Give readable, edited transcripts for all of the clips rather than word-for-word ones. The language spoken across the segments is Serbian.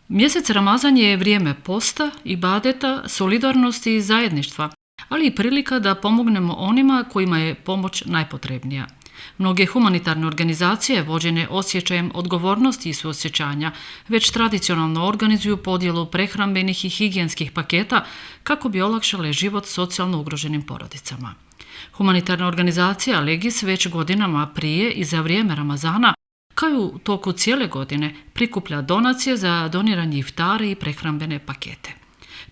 Mjesec Ramazan je vrijeme posta, ibadeta, solidarnosti i zajedništva, ali i prilika da pomognemo onima kojima je pomoć najpotrebnija. Mnoge humanitarne organizacije, vođene osjećajem odgovornosti i suosjećanja, već tradicionalno organizuju podjelu prehrambenih i higijenskih paketa kako bi olakšale život socijalno ugroženim porodicama. Humanitarna organizacija Legis već godinama prije i za vrijeme Ramazana, kao i u toku cijele godine, prikuplja donacije za doniranje iftara i prehrambene pakete.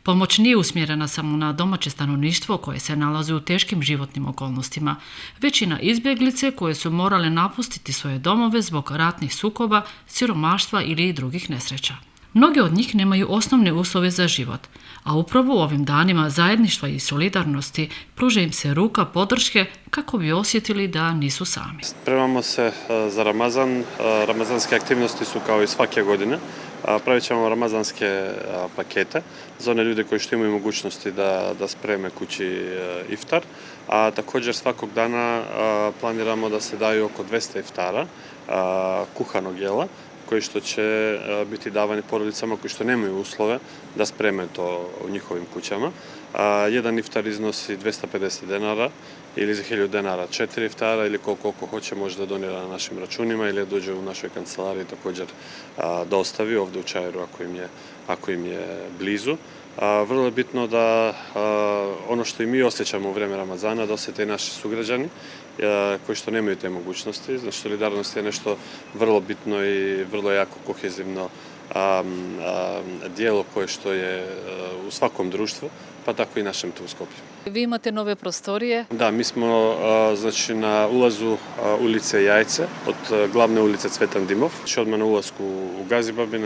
Pomoć nije usmjerena samo na domaće stanovništvo koje se nalazi u teškim životnim okolnostima, već i na izbjeglice koje su morale napustiti svoje domove zbog ratnih sukoba, siromaštva ili drugih nesreća. Mnogi od njih nemaju osnovne uslove za život, a upravo u ovim danima zajedništva i solidarnosti pruža im se ruka podrške kako bi osjetili da nisu sami. Spremamo se za Ramazan. Ramazanske aktivnosti su kao i svake godine. Pravit ćemo ramazanske pakete za one ljude koji što imaju mogućnosti da spreme kući iftar. A također svakog dana planiramo da se daju oko 200 iftara kuhanog jela, koji što će biti davani porodicama koji što nemaju uslove da spreme to u njihovim kućama. Jedan iftar iznosi 250 denara ili za 1000 denara 4 iftara ili koliko hoće može da donira na našim računima ili dođe u našoj kancelariji također da ostavi ovdje u Čairu ako im je blizu. Vrlo je bitno da ono što i mi osjećamo u vrijeme Ramazana da osjete i naši sugrađani koji što nemaju te mogućnosti. Znači, solidarnost je nešto vrlo bitno i vrlo jako kohezivno dijelo koje što je u svakom društvu, pa tako i našem tu u Skoplju. Vi imate nove prostorije? Da, mi smo znači, na ulazu ulice Jajce, od glavne ulice Cvetan Dimov. Znači, odmah na ulasku u Gazibabi,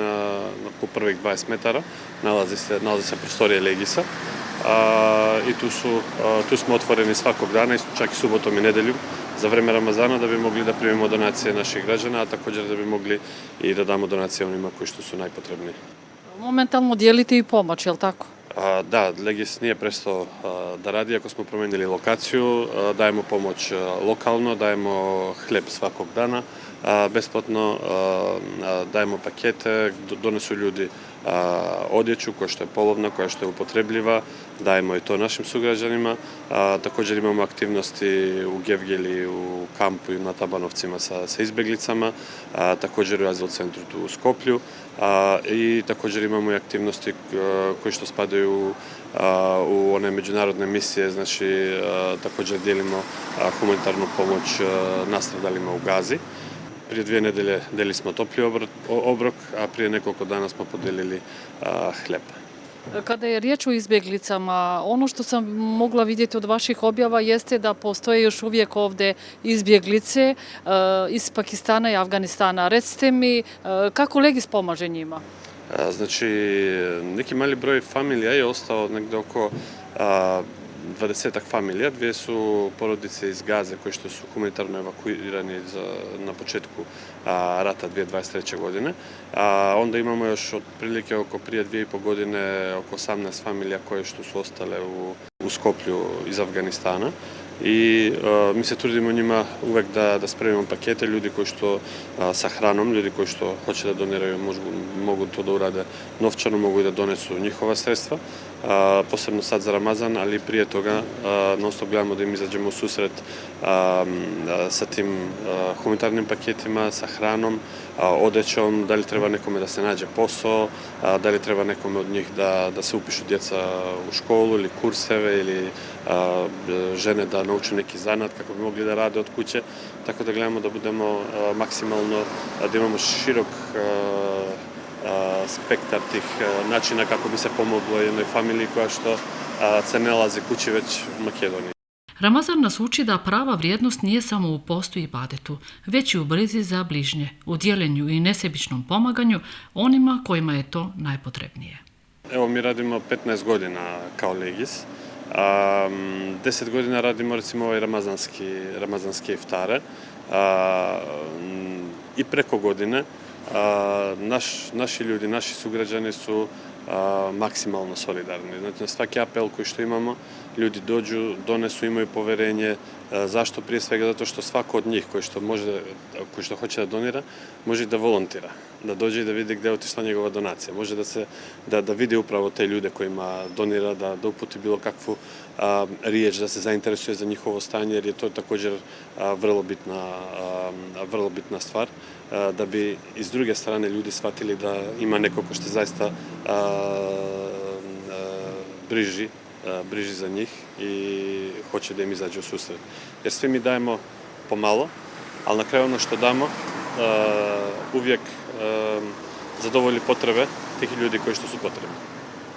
po prvih 20 metara, nalazi se prostorije Legisa. I tu smo otvoreni svakog dana, čak i subotom i nedeljom, za vrijeme Ramazana da bi mogli da primimo donacije naših građana, a također da bi mogli i da damo donacije onima koji što su najpotrebniji. Momentalno dijelite i pomoć, je li tako? Da, Legis nije prestao da radi, ako smo promijenili lokaciju, dajemo pomoć lokalno, dajemo hljeb svakog dana, besplatno dajemo pakete, donesu ljudi odjeću koja što je polovna, koja što je upotrebljiva, dajemo i to našim sugrađanima. Također imamo aktivnosti u Gevgeli, u kampu i na Tabanovcima sa izbjeglicama, također u Azil centru tu u Skoplju i također imamo i aktivnosti koje što spadaju u one međunarodne misije, znači također dijelimo humanitarnu pomoć nastradalima u Gazi. Prije 2 nedelje delili smo topli obrok, a prije nekoliko dana smo podijelili hljeb. Kada je riječ o izbjeglicama, ono što sam mogla vidjeti od vaših objava jeste da postoje još uvijek ovdje izbjeglice iz Pakistana i Afganistana. Recite mi, kako Legis pomaže njima? Znači, neki mali broj familija je ostao negdje oko 20-ak familija, 2 su porodice iz Gaze koji što su humanitarno evakuirani na početku rata 2023. godine. Onda imamo još otprilike oko prije 2,5 godine oko 18 familija koje što su ostale u Skoplju iz Afganistana. I mi se trudimo njima uvek da spremimo pakete, ljudi koji što sa hranom, ljudi koji što hoće da doniraju mogu to da urade novčano, mogu i da donesu njihova sredstva, posebno sad za Ramazan, ali prije toga non stop gledamo da im izađemo u susret sa tim humanitarnim paketima, sa hranom, odećom, da li treba nekome da se nađe posao, da li treba nekome od njih da se upišu djeca u školu ili kurseve ili žene da nauče neki zanat kako bi mogli da rade od kuće, tako da gledamo da budemo maksimalno, da imamo širok spektar tih načina kako bi se pomoglo jednoj familiji koja što se ne nalazi kući već u Makedoniji. Ramazan nas uči da prava vrijednost nije samo u postu i ibadetu, već i u brizi za bližnje, u dijeljenju i nesebičnom pomaganju onima kojima je to najpotrebnije. Evo, mi radimo 15 godina kao Legis. 10 godina radimo recimo ovaj ramazanske iftare i preko godine naši ljudi, naši sugrađani su maksimalno solidarni. Znači, na svaki apel koji što imamo, ljudi dođu, donesu, imaju poverenje. Zašto? Prije svega zato što svako od njih koji što hoće da donira, može da volontira, da dođe i da vidi gde je otišla njegova donacija. Može da vidi upravo te ljude kojima donira, da uputi bilo kakvu riječ, da se zainteresuje za njihovo stanje, jer je to također vrlo bitna stvar, da bi iz druge strane ljudi shvatili da ima neko ko što zaista briži za njih i hoće da im izađe u susret. Jer svi mi dajemo pomalo, ali na kraju ono što damo uvijek zadovolji potrebe tih ljudi koji što su potrebni.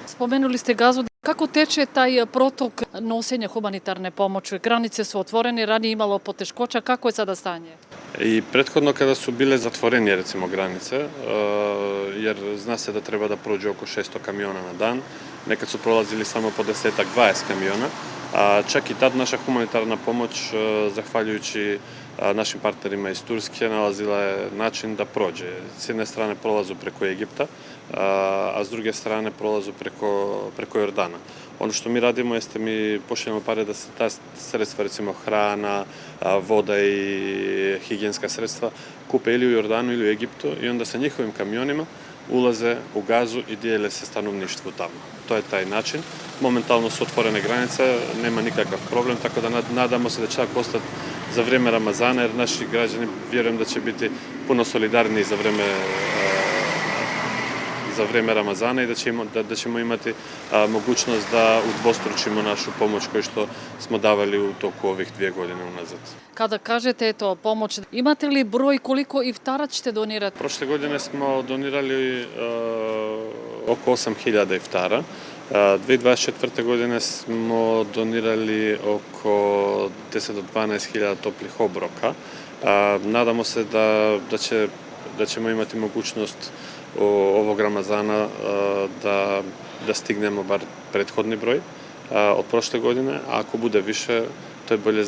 Spomenuli ste Gazu. Kako teče taj protok nosenja humanitarne pomoći? Granice su otvorene, ranije imalo poteškoća. Kako je sada stanje? I prethodno kada su bile zatvorenije recimo granice, jer zna se da treba da prođe oko 600 kamiona na dan, nekad su prolazili samo po 10-20 kamiona, a čak i tad naša humanitarna pomoć, zahvaljujući našim partnerima iz Turske, nalazila je način da prođe. S jedne strane prolazu preko Egipta, a s druge strane prolazu preko Jordana. Ono što mi radimo jeste mi pošaljemo pare da se ta sredstva, recimo hrana, voda i higijenska sredstva, kupe ili u Jordanu ili u Egiptu i onda sa njihovim kamionima ulaze u Gazu i dijele se stanovništvu tamo. To je taj način. Momentalno su otvorene granice, nema nikakav problem, tako da nadamo se da će tako ostati za vrijeme Ramazana, jer naši građani vjerujem da će biti puno solidarniji za vrijeme Ramazana i da ćemo imati mogućnost da udvostručimo našu pomoć koju što smo davali u toku ovih 2 godine unazad. Kada kažete pomoć, imate li broj koliko iftara ćete donirati? Prošle godine smo donirali oko 8.000 iftara. 2024. godine smo donirali oko 10 do 12.000 toplih obroka. Nadamo se da ćemo imati mogućnost ovog Ramazana da stignemo bar prethodni broj od prošle godine, a ako bude više, to je bolje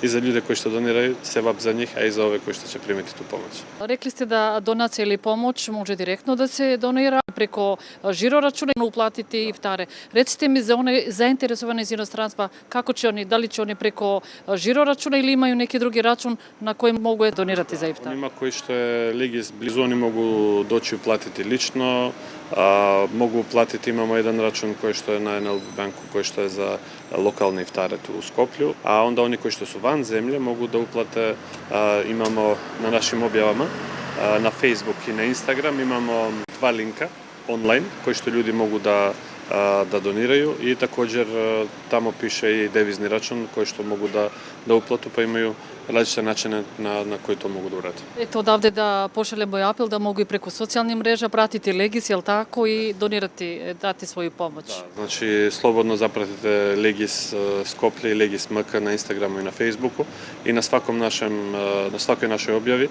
i za ljude koji što doniraju, sevap za njih, a i za ove koji što će primiti tu pomoć. Rekli ste da donacija ili pomoć može direktno da se donira preko žiroračuna i uplatiti iftare. Recite mi za one zainteresovane iz inostranstva, kako će oni, da li će oni preko žiroračuna ili imaju neki drugi račun na kojem mogu donirati za iftare? Onima koji što je Ligis blizu, oni mogu doći uplatiti lično, mogu uplatiti, imamo jedan račun koji što je na NL banku, koji što je za lokalne iftare tu u Skoplju, a onda oni koji što su van zemlje mogu da uplate, imamo na našim objavama, na Facebook i na Instagram imamo 2 linka online koji što ljudi mogu da doniraju i također tamo piše i devizni račun koji što mogu da uplatu, pa imaju različite načine na koji to mogu da urade. Eto odavde da pošaljemo i apel da mogu i preko socijalnih mreža pratiti Legis, jel tako, i donirati, dati svoju pomoć. Da, znači slobodno zapratite Legis Skoplje i Legis MK na Instagramu i na Facebooku i na svakoj našoj objavi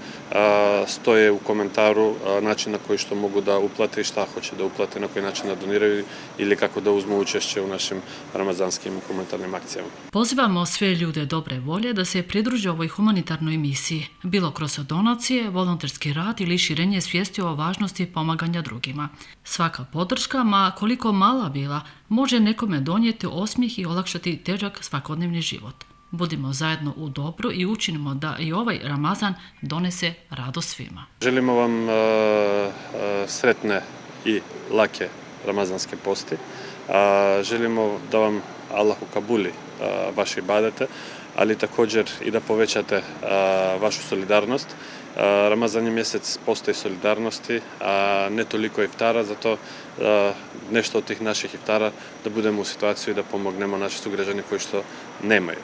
stoje u komentaru način na koji što mogu da uplate i šta hoće da uplate, na koji način da doniraju ili kako da uzmu učešće u našim ramazanskim humanitarnim akcijama. Pozivamo sve ljude dobre volje da se pridruže ovoj humanitarnoj misiji, bilo kroz donacije, volonterski rad ili širenje svijesti o važnosti pomaganja drugima. Svaka podrška, ma koliko mala bila, može nekome donijeti osmijeh i olakšati težak svakodnevni život. Budimo zajedno u dobru i učinimo da i ovaj Ramazan donese radost svima. Želimo vam sretne i lake ramazanske posti. Želimo da vam Allah ukabuli vaše ibadete, ali također i da povećate vašu solidarnost. Ramazan je mjesec posta i solidarnosti, a ne toliko iftara, zato nešto od tih naših iftara da budemo u situaciji da pomognemo naši sugrađani koji što nemaju.